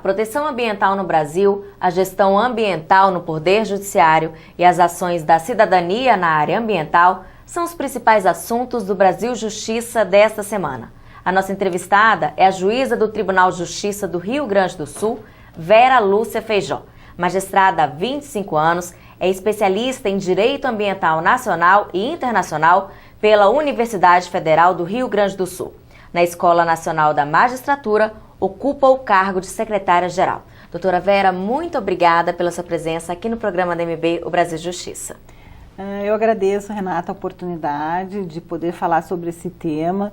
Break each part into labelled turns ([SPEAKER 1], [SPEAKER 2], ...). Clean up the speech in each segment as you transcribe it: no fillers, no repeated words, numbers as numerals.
[SPEAKER 1] proteção ambiental no Brasil, a gestão ambiental no Poder Judiciário e as ações da cidadania na área ambiental são os principais assuntos do Brasil Justiça desta semana. A nossa entrevistada é a juíza do Tribunal de Justiça do Rio Grande do Sul, Vera Lúcia Feijó. Magistrada há 25 anos, é especialista em Direito Ambiental Nacional e Internacional pela Universidade Federal do Rio Grande do Sul. Na Escola Nacional da Magistratura, ocupa o cargo de secretária-geral. Doutora Vera, muito obrigada pela sua presença aqui no programa da MB, o Brasil Justiça.
[SPEAKER 2] Eu agradeço, Renata, a oportunidade de poder falar sobre esse tema,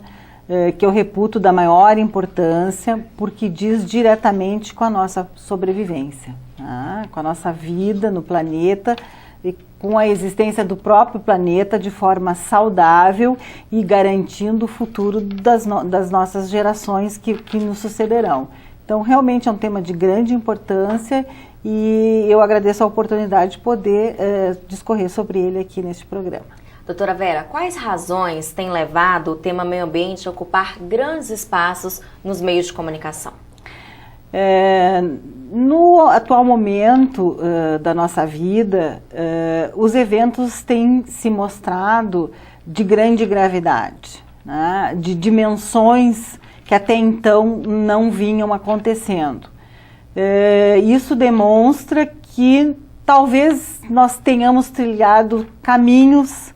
[SPEAKER 2] que eu reputo da maior importância, porque diz diretamente com a nossa sobrevivência, com a nossa vida no planeta e com a existência do próprio planeta de forma saudável e garantindo o futuro das nossas gerações que nos sucederão. Então, realmente é um tema de grande importância e eu agradeço a oportunidade de poder discorrer sobre ele aqui neste programa.
[SPEAKER 1] Doutora Vera, quais razões têm levado o tema meio ambiente a ocupar grandes espaços nos meios de comunicação?
[SPEAKER 2] No atual momento da nossa vida, os eventos têm se mostrado de grande gravidade, né? De dimensões que até então não vinham acontecendo. Isso demonstra que talvez nós tenhamos trilhado caminhos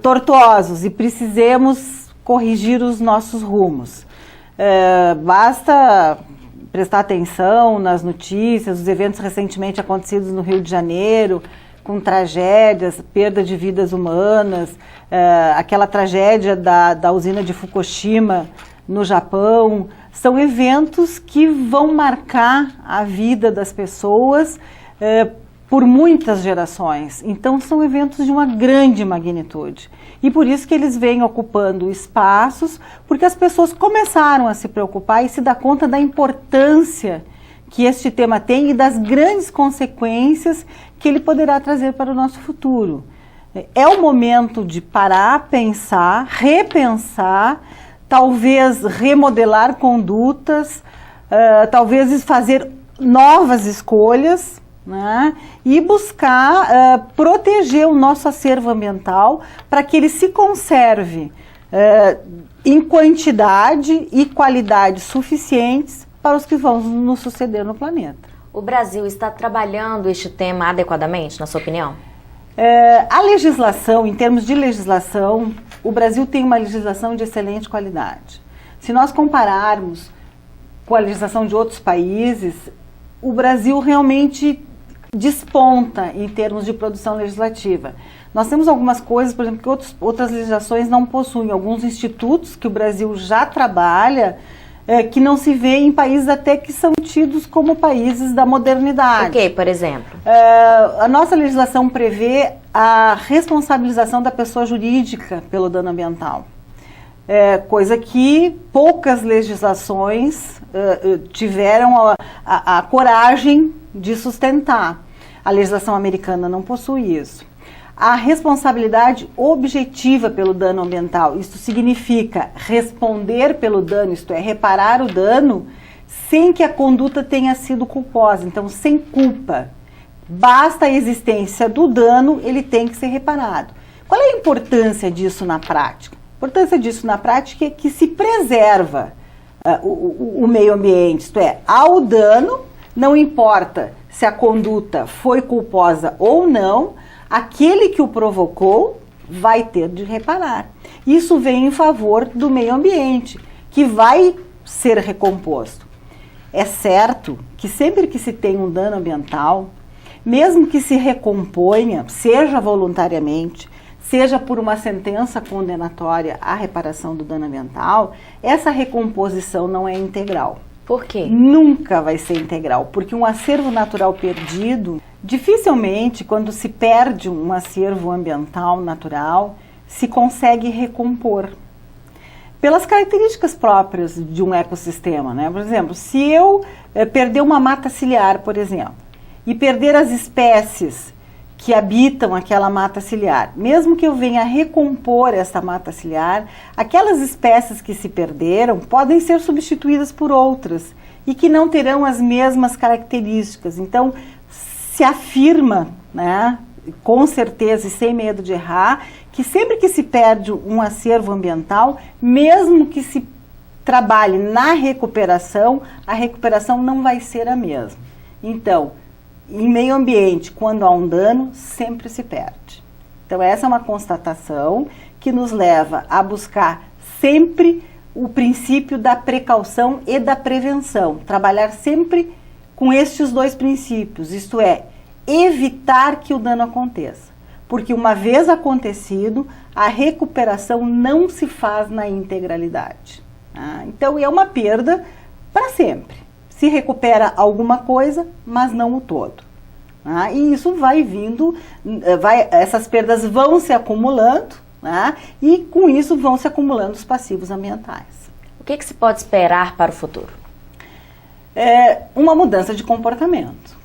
[SPEAKER 2] tortuosos e precisemos corrigir os nossos rumos. Basta prestar atenção nas notícias, os eventos recentemente acontecidos no Rio de Janeiro, com tragédias, perda de vidas humanas, aquela tragédia da usina de Fukushima no Japão, são eventos que vão marcar a vida das pessoas por muitas gerações. Então são eventos de uma grande magnitude. E por isso que eles vêm ocupando espaços, porque as pessoas começaram a se preocupar e se dar conta da importância que este tema tem e das grandes consequências que ele poderá trazer para o nosso futuro. É o momento de parar, pensar, repensar, talvez remodelar condutas, talvez fazer novas escolhas, né? E buscar proteger o nosso acervo ambiental para que ele se conserve em quantidade e qualidade suficientes para os que vão nos suceder no planeta.
[SPEAKER 1] O Brasil está trabalhando este tema adequadamente, na sua opinião?
[SPEAKER 2] A legislação, em termos de legislação, o Brasil tem uma legislação de excelente qualidade. Se nós compararmos com a legislação de outros países, o Brasil realmente desponta em termos de produção legislativa. Nós temos algumas coisas, por exemplo, que outras legislações não possuem, alguns institutos que o Brasil já trabalha, que não se vê em países até que são tidos como países da modernidade.
[SPEAKER 1] O que, por exemplo?
[SPEAKER 2] A nossa legislação prevê a responsabilização da pessoa jurídica pelo dano ambiental. Coisa que poucas legislações tiveram a coragem de sustentar. A legislação americana não possui isso. A responsabilidade objetiva pelo dano ambiental, isso significa responder pelo dano, isto é, reparar o dano sem que a conduta tenha sido culposa, então sem culpa. Basta a existência do dano, ele tem que ser reparado. Qual é a importância disso na prática? A importância disso na prática é que se preserva o meio ambiente, isto é, ao dano, não importa se a conduta foi culposa ou não, aquele que o provocou vai ter de reparar. Isso vem em favor do meio ambiente, que vai ser recomposto. É certo que sempre que se tem um dano ambiental, mesmo que se recomponha, seja voluntariamente, seja por uma sentença condenatória à reparação do dano ambiental, essa recomposição não é integral.
[SPEAKER 1] Por quê?
[SPEAKER 2] Nunca vai ser integral, porque um acervo natural perdido, dificilmente, quando se perde um acervo ambiental natural, se consegue recompor. Pelas características próprias de um ecossistema, né? Por exemplo, se eu perder uma mata ciliar, por exemplo, e perder as espécies que habitam aquela mata ciliar. Mesmo que eu venha recompor essa mata ciliar, aquelas espécies que se perderam podem ser substituídas por outras e que não terão as mesmas características. Então, se afirma, né, com certeza e sem medo de errar, que sempre que se perde um acervo ambiental, mesmo que se trabalhe na recuperação, a recuperação não vai ser a mesma. Então, em meio ambiente, quando há um dano, sempre se perde. Então, essa é uma constatação que nos leva a buscar sempre o princípio da precaução e da prevenção. Trabalhar sempre com estes dois princípios, isto é, evitar que o dano aconteça. Porque uma vez acontecido, a recuperação não se faz na integralidade. Então, é uma perda para sempre. Se recupera alguma coisa, mas não o todo. E isso vai vindo, essas perdas vão se acumulando, e com isso vão se acumulando os passivos ambientais.
[SPEAKER 1] O que se pode esperar para o futuro?
[SPEAKER 2] Uma mudança de comportamento.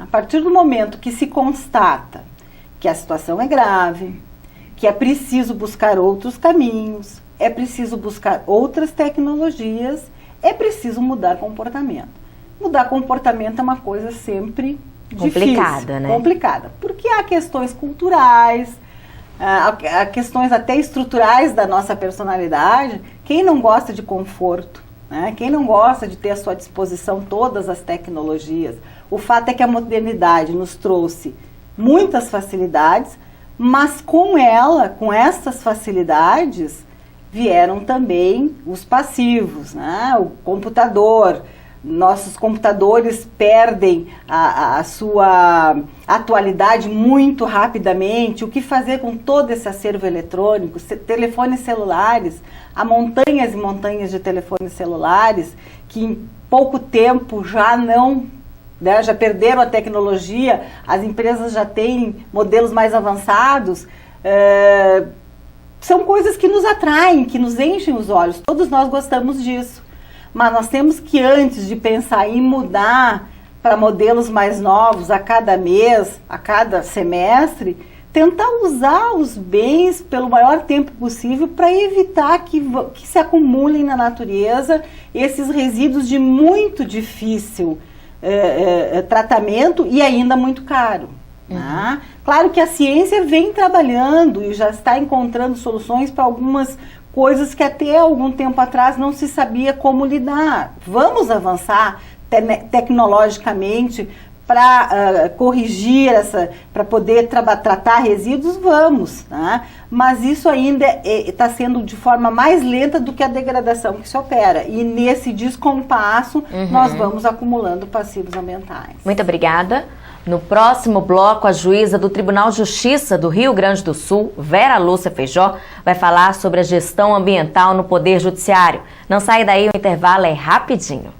[SPEAKER 2] A partir do momento que se constata que a situação é grave, que é preciso buscar outros caminhos, é preciso buscar outras tecnologias, é preciso mudar comportamento. Mudar comportamento é uma coisa sempre
[SPEAKER 1] complicada,
[SPEAKER 2] difícil,
[SPEAKER 1] né?
[SPEAKER 2] Complicada, porque há questões culturais, há questões até estruturais da nossa personalidade. Quem não gosta de conforto, né? Quem não gosta de ter à sua disposição todas as tecnologias? O fato é que a modernidade nos trouxe muitas facilidades, mas com ela, com essas facilidades, vieram também os passivos, né? O computador. Nossos computadores perdem a sua atualidade muito rapidamente. O que fazer com todo esse acervo eletrônico? Telefones celulares, há montanhas e montanhas de telefones celulares que em pouco tempo já não, né, já perderam a tecnologia, as empresas já têm modelos mais avançados. São coisas que nos atraem, que nos enchem os olhos. Todos nós gostamos disso. Mas nós temos que, antes de pensar em mudar para modelos mais novos a cada mês, a cada semestre, tentar usar os bens pelo maior tempo possível para evitar que se acumulem na natureza esses resíduos de muito difícil tratamento e ainda muito caro. Uhum. Claro que a ciência vem trabalhando e já está encontrando soluções para algumas coisas que até algum tempo atrás não se sabia como lidar. Vamos avançar tecnologicamente para corrigir para poder tratar resíduos, vamos, tá? Mas isso ainda está sendo de forma mais lenta do que a degradação que se opera. E nesse descompasso, nós vamos acumulando passivos ambientais.
[SPEAKER 1] Muito obrigada. No próximo bloco, a juíza do Tribunal de Justiça do Rio Grande do Sul, Vera Lúcia Feijó, vai falar sobre a gestão ambiental no Poder Judiciário. Não sai daí, o intervalo é rapidinho.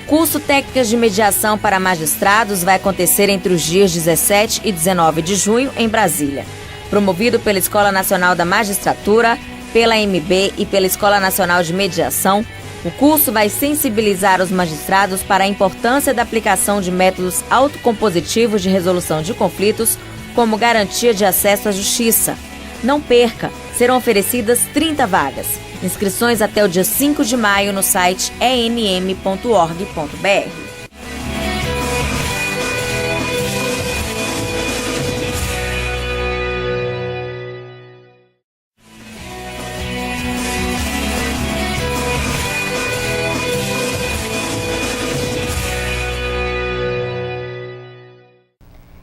[SPEAKER 1] Curso Técnicas de Mediação para Magistrados vai acontecer entre os dias 17 e 19 de junho em Brasília. Promovido pela Escola Nacional da Magistratura, pela MB e pela Escola Nacional de Mediação, o curso vai sensibilizar os magistrados para a importância da aplicação de métodos autocompositivos de resolução de conflitos como garantia de acesso à justiça. Não perca, serão oferecidas 30 vagas. Inscrições até o dia 5 de maio no site enm.org.br.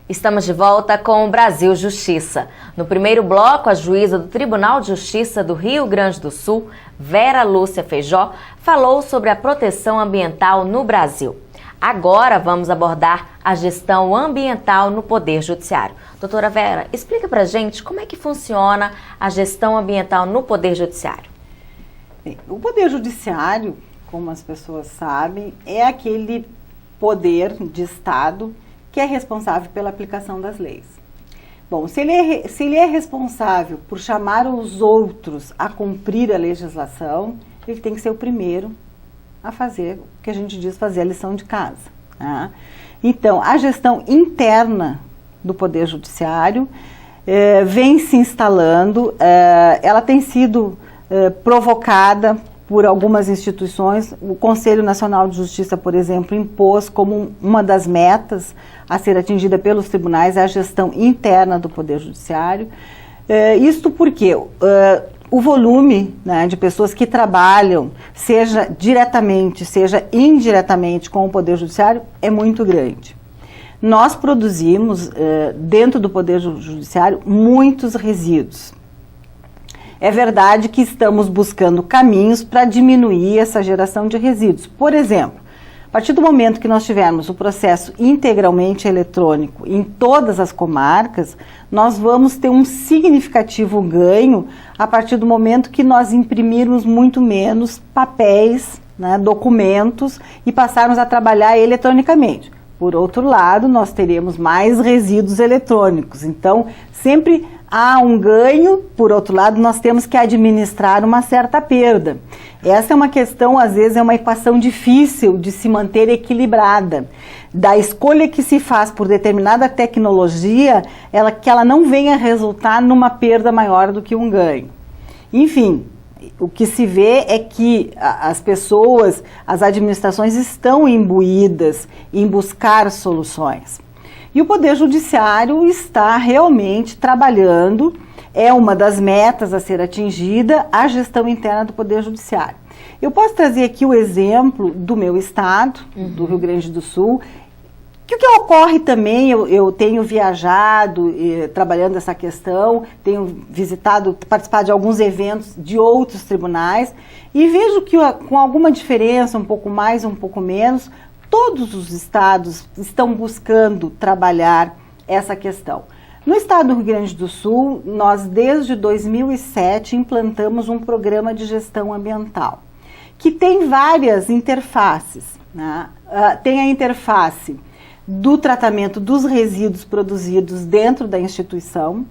[SPEAKER 1] Estamos de volta com o Brasil Justiça. No primeiro bloco, a juíza do Tribunal de Justiça do Rio Grande do Sul, Vera Lúcia Feijó, falou sobre a proteção ambiental no Brasil. Agora vamos abordar a gestão ambiental no Poder Judiciário. Doutora Vera, explica pra gente como é que funciona a gestão ambiental no Poder Judiciário.
[SPEAKER 2] Bem, o Poder Judiciário, como as pessoas sabem, é aquele poder de Estado que é responsável pela aplicação das leis. Bom, se ele é responsável por chamar os outros a cumprir a legislação, ele tem que ser o primeiro a fazer o que a gente diz fazer a lição de casa. Tá? Então, a gestão interna do Poder Judiciário vem se instalando, ela tem sido provocada por algumas instituições. O Conselho Nacional de Justiça, por exemplo, impôs como uma das metas a ser atingida pelos tribunais a gestão interna do Poder Judiciário. Isto porque o volume, né, de pessoas que trabalham, seja diretamente, seja indiretamente com o Poder Judiciário, é muito grande. Nós produzimos, dentro do Poder Judiciário, muitos resíduos. É verdade que estamos buscando caminhos para diminuir essa geração de resíduos. Por exemplo, a partir do momento que nós tivermos o processo integralmente eletrônico em todas as comarcas, nós vamos ter um significativo ganho a partir do momento que nós imprimirmos muito menos papéis, né, documentos, e passarmos a trabalhar eletronicamente. Por outro lado, nós teremos mais resíduos eletrônicos. Então, sempre há um ganho, por outro lado, nós temos que administrar uma certa perda. Essa é uma questão, às vezes, é uma equação difícil de se manter equilibrada. Da escolha que se faz por determinada tecnologia, que ela não venha resultar numa perda maior do que um ganho. Enfim, o que se vê é que as pessoas, as administrações estão imbuídas em buscar soluções. E o Poder Judiciário está realmente trabalhando, é uma das metas a ser atingida, a gestão interna do Poder Judiciário. Eu posso trazer aqui o exemplo do meu estado, do Rio Grande do Sul, que o que ocorre também, eu tenho viajado trabalhando essa questão, tenho participado de alguns eventos de outros tribunais, e vejo que com alguma diferença, um pouco mais, um pouco menos, todos os estados estão buscando trabalhar essa questão. No estado do Rio Grande do Sul, nós desde 2007 implantamos um programa de gestão ambiental, que tem várias interfaces, né? Tem a interface do tratamento dos resíduos produzidos dentro da instituição,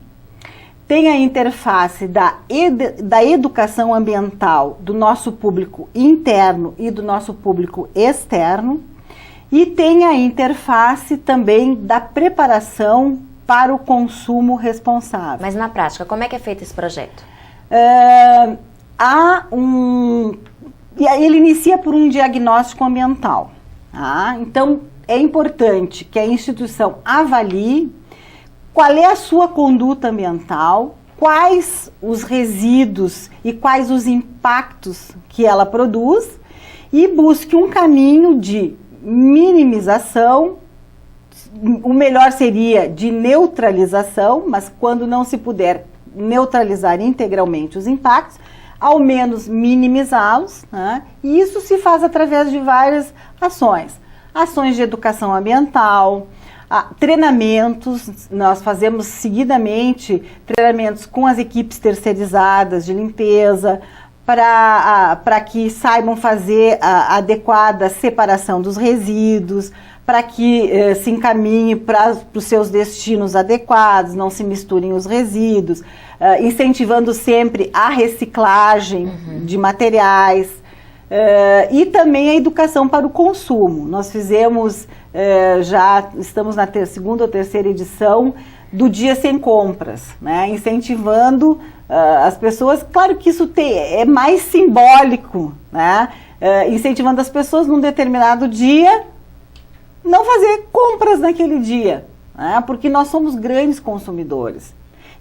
[SPEAKER 2] tem a interface da educação ambiental do nosso público interno e do nosso público externo, e tem a interface também da preparação para o consumo responsável.
[SPEAKER 1] Mas na prática, como é que é feito esse projeto?
[SPEAKER 2] Ele inicia por um diagnóstico ambiental. Tá? Então, é importante que a instituição avalie qual é a sua conduta ambiental, quais os resíduos e quais os impactos que ela produz, e busque um caminho de minimização. O melhor seria de neutralização, mas quando não se puder neutralizar integralmente os impactos, ao menos minimizá-los, né? E isso se faz através de várias ações. Ações de educação ambiental, treinamentos, nós fazemos seguidamente treinamentos com as equipes terceirizadas de limpeza, para que saibam fazer a adequada separação dos resíduos, para que se encaminhe para os seus destinos adequados, não se misturem os resíduos, incentivando sempre a reciclagem de materiais, e também a educação para o consumo. Nós fizemos, já estamos na segunda ou terceira edição do Dia Sem Compras, né, incentivando as pessoas. Claro que isso é mais simbólico, né, incentivando as pessoas num determinado dia não fazer compras naquele dia, né, porque nós somos grandes consumidores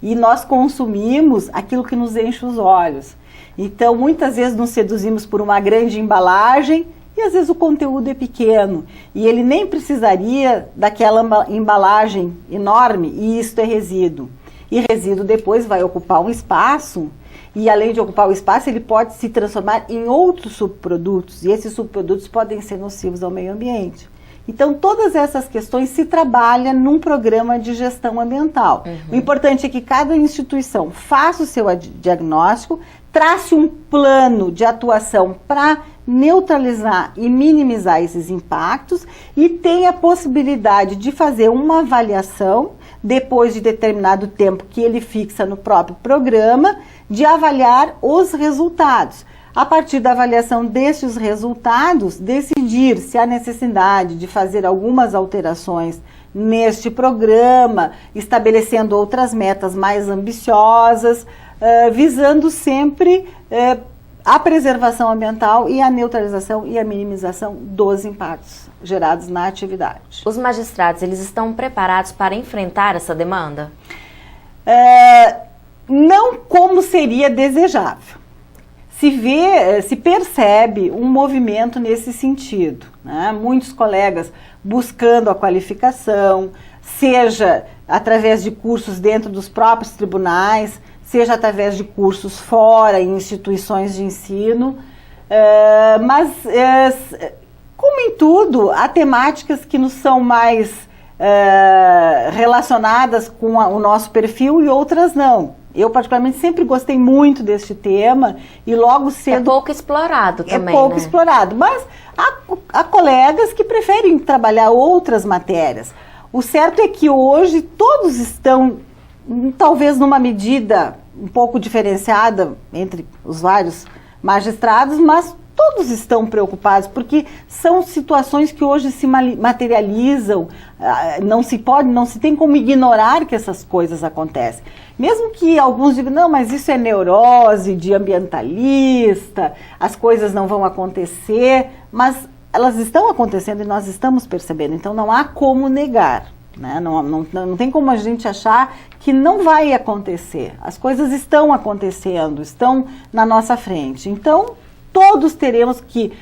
[SPEAKER 2] e nós consumimos aquilo que nos enche os olhos. Então, muitas vezes nos seduzimos por uma grande embalagem e às vezes o conteúdo é pequeno e ele nem precisaria daquela embalagem enorme, e isso é resíduo. E resíduo depois vai ocupar um espaço, e além de ocupar o espaço, ele pode se transformar em outros subprodutos, e esses subprodutos podem ser nocivos ao meio ambiente. Então, todas essas questões se trabalham num programa de gestão ambiental. O importante é que cada instituição faça o seu diagnóstico, trace um plano de atuação para neutralizar e minimizar esses impactos, e tenha a possibilidade de fazer uma avaliação, depois de determinado tempo que ele fixa no próprio programa, de avaliar os resultados. a partir da avaliação destes resultados, decidir se há necessidade de fazer algumas alterações neste programa, estabelecendo outras metas mais ambiciosas, visando sempre a preservação ambiental e a neutralização e a minimização dos impactos gerados na atividade.
[SPEAKER 1] Os magistrados, eles estão preparados para enfrentar essa demanda?
[SPEAKER 2] Não como seria desejável. Se percebe um movimento nesse sentido, né? Muitos colegas buscando a qualificação, seja através de cursos dentro dos próprios tribunais, seja através de cursos fora, em instituições de ensino, mas, como em tudo, há temáticas que nos são mais relacionadas com o nosso perfil e outras não. Eu, particularmente, sempre gostei muito deste tema e logo cedo...
[SPEAKER 1] É pouco explorado também,
[SPEAKER 2] É pouco explorado, mas há colegas que preferem trabalhar outras matérias. O certo é que hoje todos estão, talvez numa medida um pouco diferenciada entre os vários magistrados, mas todos estão preocupados, porque são situações que hoje se materializam, não se tem como ignorar que essas coisas acontecem. Mesmo que alguns digam, não, mas isso é neurose de ambientalista, as coisas não vão acontecer, mas elas estão acontecendo e nós estamos percebendo, então não há como negar, né? Não tem como a gente achar que não vai acontecer. As coisas estão acontecendo, estão na nossa frente, então todos teremos que,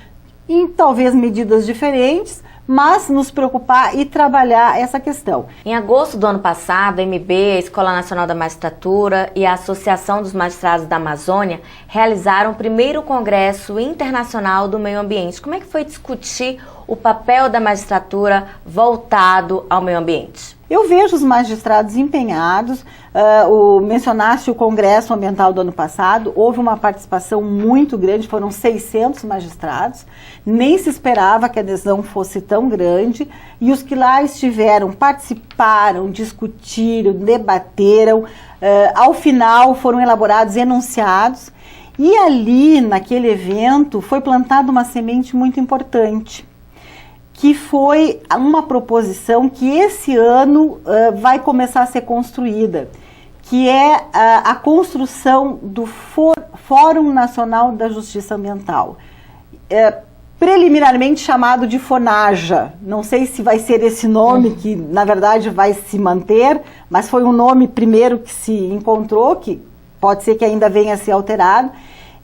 [SPEAKER 2] em talvez medidas diferentes, mas nos preocupar e trabalhar essa questão.
[SPEAKER 1] Em agosto do ano passado, a MB, a Escola Nacional da Magistratura e a Associação dos Magistrados da Amazônia realizaram o primeiro Congresso Internacional do Meio Ambiente. Como é que foi discutir o papel da magistratura voltado ao meio ambiente?
[SPEAKER 2] Eu vejo os magistrados empenhados, mencionaste o Congresso Ambiental do ano passado, houve uma participação muito grande, foram 600 magistrados, nem se esperava que a adesão fosse tão grande, e os que lá estiveram participaram, discutiram, debateram, ao final foram elaborados enunciados, e ali, naquele evento, foi plantada uma semente muito importante, que foi uma proposição que esse ano vai começar a ser construída, que é a construção do Fórum Nacional da Justiça Ambiental, preliminarmente chamado de FONAJA. Não sei se vai ser esse nome que, na verdade, vai se manter, mas foi um nome primeiro que se encontrou, que pode ser que ainda venha a ser alterado.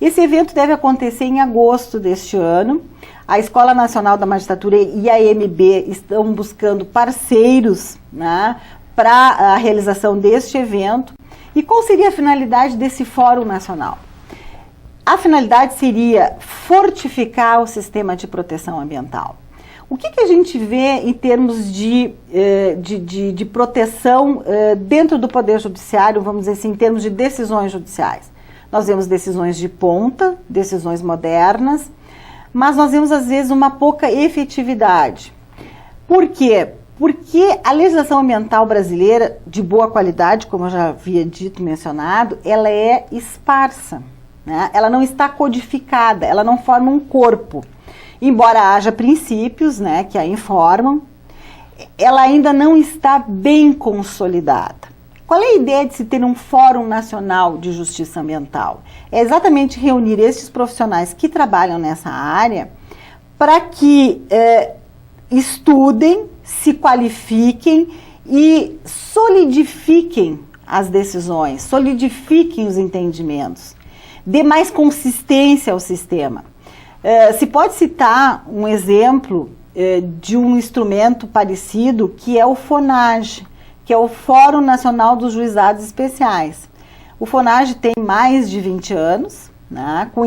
[SPEAKER 2] Esse evento deve acontecer em agosto deste ano. A Escola Nacional da Magistratura e a MB estão buscando parceiros, né, para a realização deste evento. E qual seria a finalidade desse Fórum Nacional? A finalidade seria fortificar o sistema de proteção ambiental. O que a gente vê em termos de proteção dentro do Poder Judiciário, vamos dizer assim, em termos de decisões judiciais? Nós vemos decisões de ponta, decisões modernas, mas nós vemos às vezes uma pouca efetividade. Por quê? Porque a legislação ambiental brasileira, de boa qualidade, como eu já havia dito, mencionado, ela é esparsa, né? Ela não está codificada, ela não forma um corpo. Embora haja princípios, né, que a informam, ela ainda não está bem consolidada. Qual é a ideia de se ter um Fórum Nacional de Justiça Ambiental? É exatamente reunir esses profissionais que trabalham nessa área para que estudem, se qualifiquem e solidifiquem as decisões, solidifiquem os entendimentos, dê mais consistência ao sistema. Se pode citar um exemplo de um instrumento parecido, que é o FONAGE, que é o Fórum Nacional dos Juizados Especiais. O FONAGE tem mais de 20 anos, né, com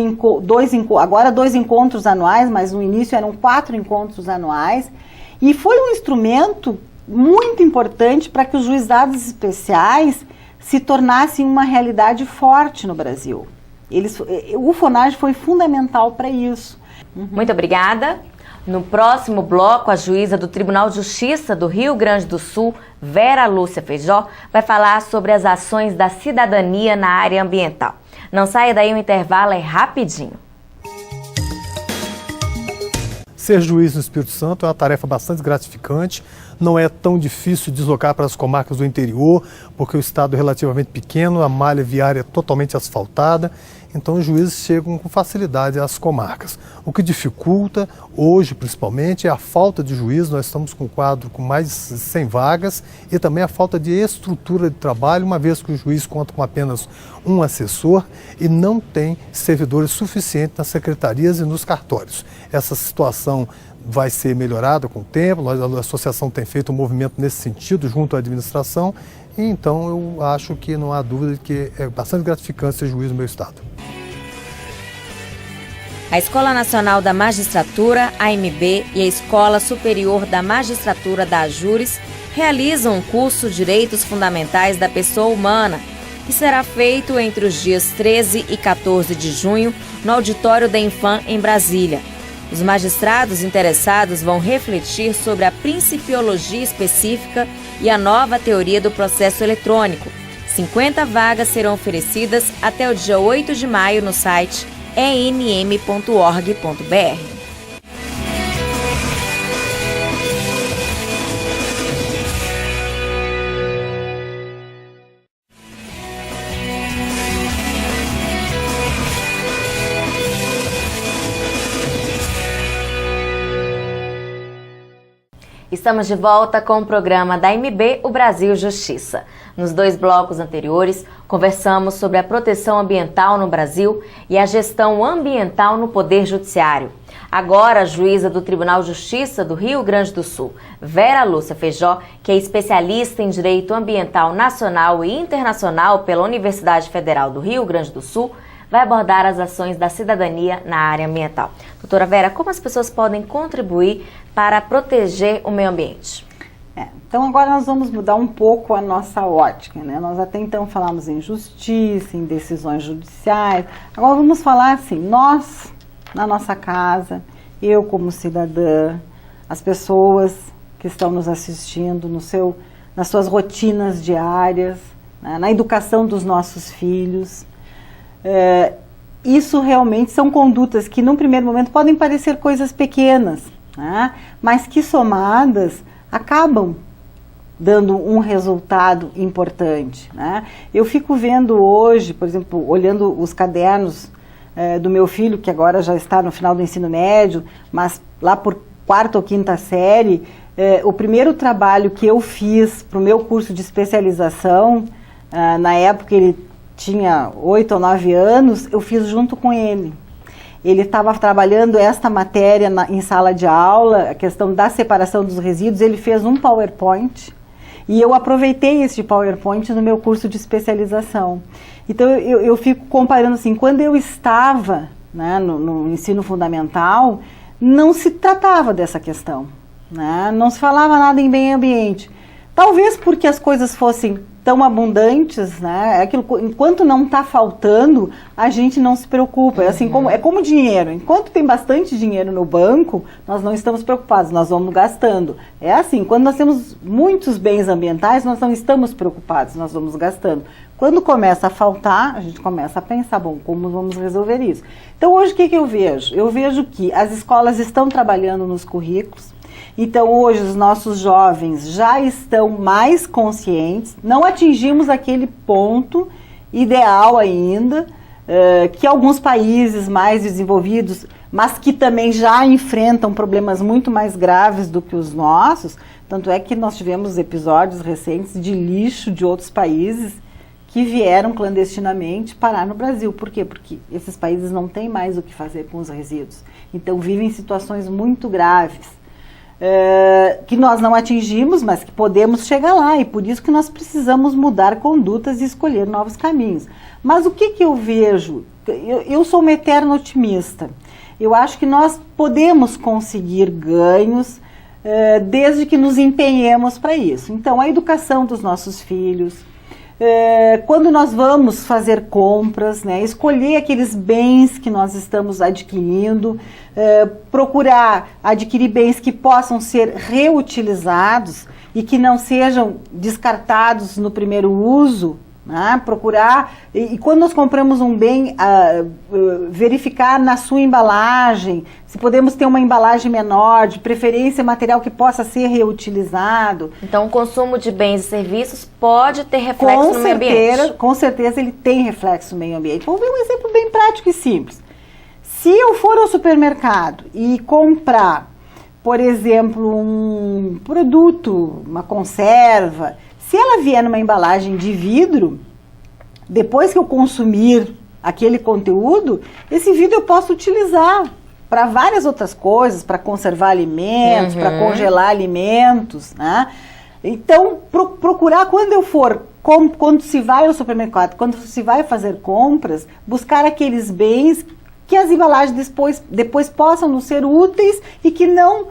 [SPEAKER 2] agora 2 encontros anuais, mas no início eram 4 encontros anuais, e foi um instrumento muito importante para que os juizados especiais se tornassem uma realidade forte no Brasil. O FONAGE foi fundamental para isso.
[SPEAKER 1] Muito obrigada. No próximo bloco, a juíza do Tribunal de Justiça do Rio Grande do Sul, Vera Lúcia Feijó, vai falar sobre as ações da cidadania na área ambiental. Não saia daí, o intervalo é rapidinho.
[SPEAKER 3] Ser juiz no Espírito Santo é uma tarefa bastante gratificante, não é tão difícil deslocar para as comarcas do interior, porque o estado é relativamente pequeno, a malha viária é totalmente asfaltada, então os juízes chegam com facilidade às comarcas. O que dificulta, hoje principalmente, é a falta de juízes. Nós estamos com um quadro com mais de 100 vagas e também a falta de estrutura de trabalho, uma vez que o juiz conta com apenas um assessor e não tem servidores suficientes nas secretarias e nos cartórios. Essa situação vai ser melhorada com o tempo, a associação tem feito um movimento nesse sentido junto à administração, e então eu acho que não há dúvida de que é bastante gratificante ser juiz no meu estado.
[SPEAKER 1] A Escola Nacional da Magistratura, AMB, e a Escola Superior da Magistratura da AJURES realizam um curso Direitos Fundamentais da Pessoa Humana, que será feito entre os dias 13 e 14 de junho no Auditório da Infam, em Brasília. Os magistrados interessados vão refletir sobre a principiologia específica e a nova teoria do processo eletrônico. 50 vagas serão oferecidas até o dia 8 de maio no site enm.org.br. Estamos de volta com o programa da AMB, o Brasil Justiça. Nos 2 blocos anteriores, conversamos sobre a proteção ambiental no Brasil e a gestão ambiental no Poder Judiciário. Agora, a juíza do Tribunal de Justiça do Rio Grande do Sul, Vera Lúcia Feijó, que é especialista em Direito Ambiental Nacional e Internacional pela Universidade Federal do Rio Grande do Sul, vai abordar as ações da cidadania na área ambiental. Doutora Vera, como as pessoas podem contribuir para proteger o meio ambiente?
[SPEAKER 2] Então agora nós vamos mudar um pouco a nossa ótica, né? Nós até então falamos em justiça, em decisões judiciais. Agora vamos falar assim, nós, na nossa casa, eu como cidadã, as pessoas que estão nos assistindo nas suas rotinas diárias, né? Na educação dos nossos filhos. Isso realmente são condutas que, num primeiro momento, podem parecer coisas pequenas, né? Mas que somadas acabam dando um resultado importante, né? Eu fico vendo hoje, por exemplo, olhando os cadernos do meu filho, que agora já está no final do ensino médio, mas lá por 4ª ou 5ª série, o primeiro trabalho que eu fiz para o meu curso de especialização, na época ele tinha 8 ou 9 anos, eu fiz junto com ele. Ele estava trabalhando esta matéria em sala de aula, a questão da separação dos resíduos, ele fez um PowerPoint e eu aproveitei esse PowerPoint no meu curso de especialização. Então eu fico comparando assim, quando eu estava, né, no ensino fundamental, não se tratava dessa questão, né, não se falava nada em meio ambiente. Talvez porque as coisas fossem tão abundantes, né? Enquanto não está faltando, a gente não se preocupa. É como dinheiro. Enquanto tem bastante dinheiro no banco, nós não estamos preocupados, nós vamos gastando. É assim, quando nós temos muitos bens ambientais, nós não estamos preocupados, nós vamos gastando. Quando começa a faltar, a gente começa a pensar, bom, como vamos resolver isso? Então hoje o que eu vejo? Eu vejo que as escolas estão trabalhando nos currículos. Então hoje os nossos jovens já estão mais conscientes, não atingimos aquele ponto ideal ainda, que alguns países mais desenvolvidos, mas que também já enfrentam problemas muito mais graves do que os nossos, tanto é que nós tivemos episódios recentes de lixo de outros países que vieram clandestinamente parar no Brasil. Por quê? Porque esses países não têm mais o que fazer com os resíduos, então vivem situações muito graves. Que nós não atingimos, mas que podemos chegar lá, e por isso que nós precisamos mudar condutas e escolher novos caminhos. Mas o que eu vejo? Eu sou uma eterna otimista. Eu acho que nós podemos conseguir ganhos desde que nos empenhemos para isso. Então, a educação dos nossos filhos, quando nós vamos fazer compras, né, escolher aqueles bens que nós estamos adquirindo, procurar adquirir bens que possam ser reutilizados e que não sejam descartados no primeiro uso, né? Procurar, e quando nós compramos um bem, verificar na sua embalagem, se podemos ter uma embalagem menor, de preferência material que possa ser reutilizado.
[SPEAKER 1] Então o consumo de bens e serviços pode ter reflexo no meio ambiente?
[SPEAKER 2] Com certeza ele tem reflexo no meio ambiente. Vamos ver um exemplo bem prático e simples. Se eu for ao supermercado e comprar, por exemplo, um produto, uma conserva, se ela vier numa embalagem de vidro, depois que eu consumir aquele conteúdo, esse vidro eu posso utilizar para várias outras coisas, para conservar alimentos, para congelar alimentos, né? Então, procurar quando eu for, quando se vai ao supermercado, quando se vai fazer compras, buscar aqueles bens que as embalagens depois possam nos ser úteis e que não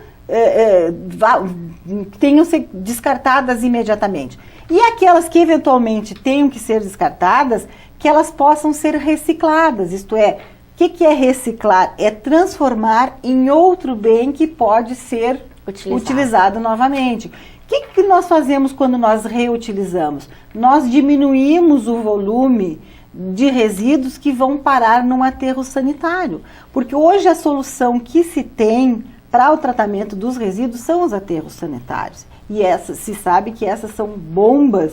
[SPEAKER 2] tenham ser descartadas imediatamente. E aquelas que eventualmente tenham que ser descartadas, que elas possam ser recicladas. Isto é, o que é reciclar? É transformar em outro bem que pode ser utilizado novamente. O que nós fazemos quando nós reutilizamos? Nós diminuímos o volume de resíduos que vão parar num aterro sanitário. Porque hoje a solução que se tem para o tratamento dos resíduos são os aterros sanitários. E se sabe que essas são bombas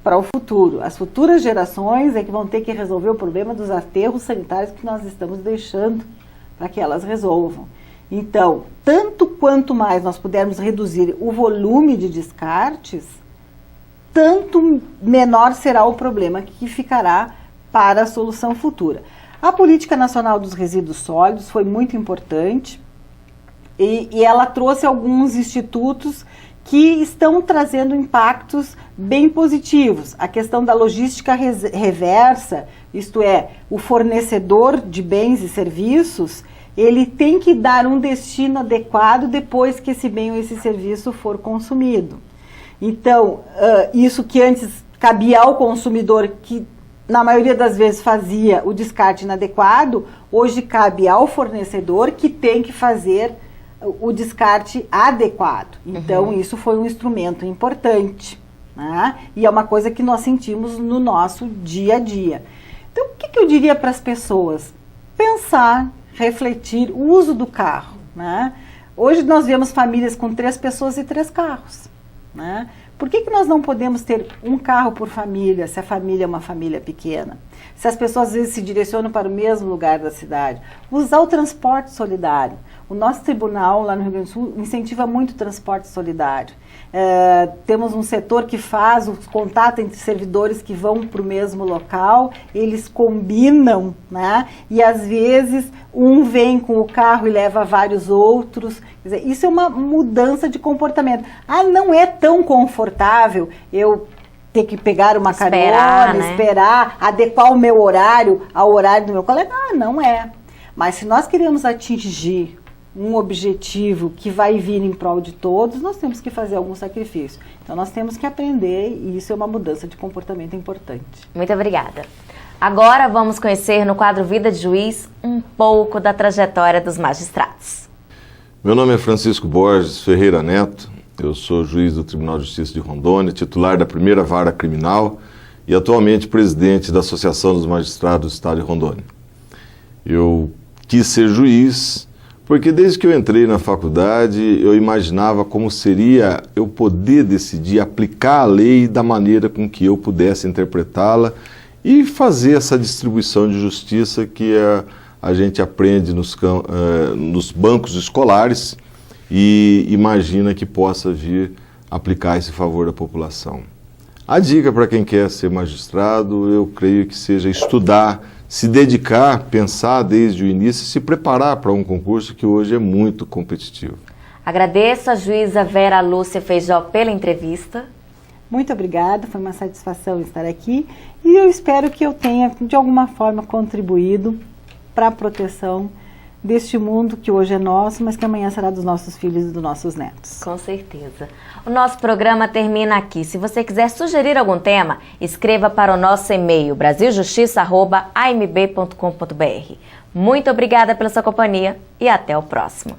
[SPEAKER 2] para o futuro. As futuras gerações é que vão ter que resolver o problema dos aterros sanitários que nós estamos deixando para que elas resolvam. Então, tanto quanto mais nós pudermos reduzir o volume de descartes, tanto menor será o problema que ficará para a solução futura. A Política Nacional dos Resíduos Sólidos foi muito importante e ela trouxe alguns institutos que estão trazendo impactos bem positivos. A questão da logística reversa, isto é, o fornecedor de bens e serviços, ele tem que dar um destino adequado depois que esse bem ou esse serviço for consumido. Então, isso que antes cabia ao consumidor, que na maioria das vezes fazia o descarte inadequado, hoje cabe ao fornecedor que tem que fazer o descarte adequado. Então, isso foi um instrumento importante, né? E é uma coisa que nós sentimos no nosso dia a dia. Então, o que eu diria para as pessoas? Pensar, refletir o uso do carro, né? Hoje nós vemos famílias com 3 pessoas e 3 carros. Né? Por que nós não podemos ter um carro por família, se a família é uma família pequena? Se as pessoas às vezes se direcionam para o mesmo lugar da cidade. Usar o transporte solidário. O nosso tribunal lá no Rio Grande do Sul incentiva muito o transporte solidário. Temos um setor que faz os contatos entre servidores que vão para o mesmo local, eles combinam, né? E às vezes um vem com o carro e leva vários outros. Quer dizer, isso é uma mudança de comportamento. Não é tão confortável eu ter que pegar uma carona, né? Esperar, adequar o meu horário ao horário do meu colega. Não é. Mas se nós queremos atingir um objetivo que vai vir em prol de todos, nós temos que fazer algum sacrifício. Então nós temos que aprender e isso é uma mudança de comportamento importante.
[SPEAKER 1] Muito obrigada. Agora vamos conhecer no quadro Vida de Juiz um pouco da trajetória dos magistrados.
[SPEAKER 4] Meu nome é Francisco Borges Ferreira Neto, eu sou juiz do Tribunal de Justiça de Rondônia, titular da primeira vara criminal e atualmente presidente da Associação dos Magistrados do Estado de Rondônia. Eu quis ser juiz porque desde que eu entrei na faculdade, eu imaginava como seria eu poder decidir aplicar a lei da maneira com que eu pudesse interpretá-la e fazer essa distribuição de justiça que a gente aprende nos bancos escolares e imagina que possa vir aplicar esse favor da população. A dica para quem quer ser magistrado, eu creio que seja estudar, se dedicar, pensar desde o início e se preparar para um concurso que hoje é muito competitivo.
[SPEAKER 1] Agradeço a juíza Vera Lúcia Feijó pela entrevista.
[SPEAKER 2] Muito obrigada, foi uma satisfação estar aqui e eu espero que eu tenha, de alguma forma, contribuído para a proteção deste mundo que hoje é nosso, mas que amanhã será dos nossos filhos e dos nossos netos.
[SPEAKER 1] Com certeza. O nosso programa termina aqui. Se você quiser sugerir algum tema, escreva para o nosso e-mail brasiljustiça@amb.com.br. Muito obrigada pela sua companhia e até o próximo.